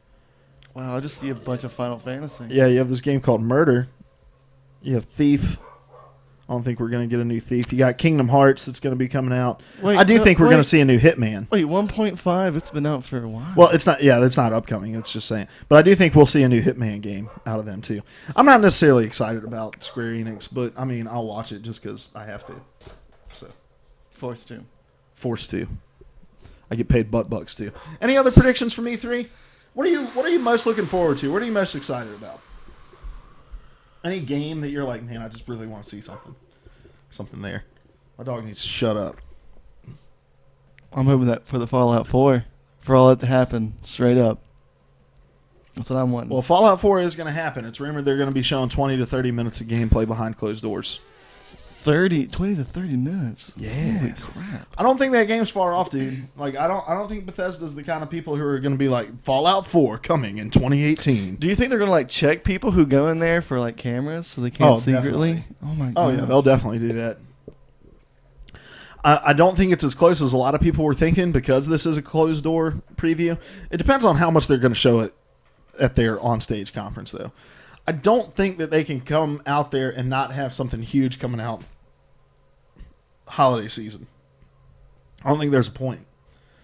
Wow, I just see a bunch of Final Fantasy. Yeah, you have this game called Murder. You have Thief. I don't think we're going to get a new Thief. You got Kingdom Hearts that's going to be coming out. Wait, I do no, think we're wait. going to see a new Hitman. Wait, 1.5? It's been out for a while. Well, it's not. Yeah, it's not upcoming. It's just saying. But I do think we'll see a new Hitman game out of them too. I'm not necessarily excited about Square Enix, but I mean, I'll watch it just because I have to. So Forced to. forced to. I get paid bucks too. Any other predictions from E3? What are you most looking forward to? What are you most excited about? Any game that you're like, man, I just really want to see something there. My dog needs to shut up. I'm hoping that for the Fallout 4, for all that to happen, straight up. That's what I'm wanting. Well, Fallout 4 is going to happen. It's rumored they're going to be showing 20 to 30 minutes of gameplay behind closed doors. 20 to 30 minutes. Yes. Holy crap. I don't think that game's far off, dude. Like, I don't think Bethesda's the kind of people who are going to be like, Fallout 4 coming in 2018. Do you think they're going to, like, check people who go in there for, like, cameras so they can't Oh, secretly? definitely. Oh, my God. Oh, yeah, they'll definitely do that. I don't think it's as close as a lot of people were thinking because this is a closed door preview. It depends on how much they're going to show it at their onstage conference, though. I don't think that they can come out there and not have something huge coming out holiday season. I don't think there's a point.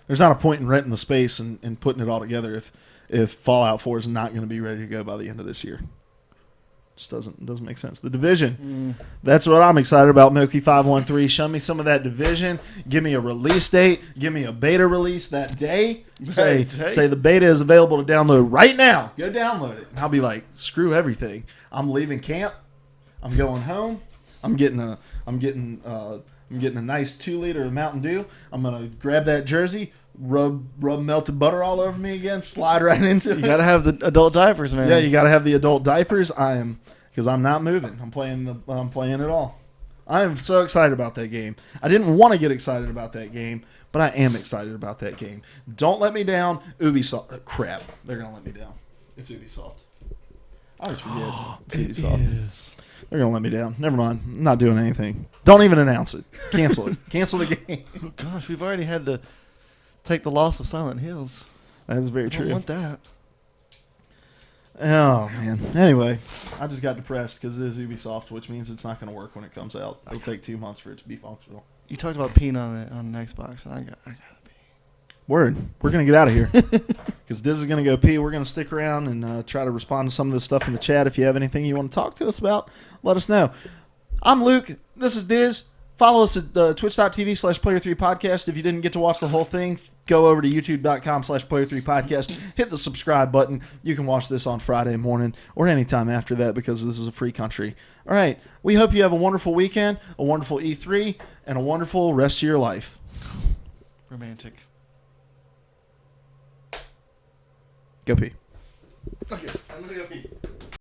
There's not a point in renting the space and putting it all together if Fallout 4 is not going to be ready to go by the end of this year. Just doesn't make sense. The Division. That's what I'm excited about, Moki513. Show me some of that Division. Give me a release date. Give me a beta release that day. Say the beta is available to download right now. Go download it. And I'll be like, screw everything. I'm leaving camp. I'm going home. I'm getting a nice 2-liter of Mountain Dew. I'm gonna grab that jersey, rub melted butter all over me again, slide right into it. You got to have the adult diapers, man. Yeah, you got to have the adult diapers. Because I'm not moving. I'm playing it all. I am so excited about that game. I didn't want to get excited about that game, but I am excited about that game. Don't let me down, Ubisoft. Crap, they're gonna let me down. It's Ubisoft. I always forget. It's Ubisoft. Is. They're gonna let me down. Never mind. I'm not doing anything. Don't even announce it. Cancel it. Cancel the game. Oh, gosh, we've already had to take the loss of Silent Hills. That is very I don't true. want that. Oh man. Anyway, I just got depressed because it is Ubisoft, which means it's not going to work when it comes out. It'll take 2 months for it to be functional. You talked about peeing on it on an Xbox, and I gotta pee. Word. We're going to get out of here because Diz is going to go pee. We're going to stick around and try to respond to some of this stuff in the chat. If you have anything you want to talk to us about, let us know. I'm Luke. This is Diz. Follow us at twitch.tv/player3podcast. If you didn't get to watch the whole thing, go over to youtube.com/player3podcast. Hit the subscribe button. You can watch this on Friday morning or anytime after that because this is a free country. All right. We hope you have a wonderful weekend, a wonderful E3, and a wonderful rest of your life. Romantic. Go pee. Okay, I'm gonna go pee.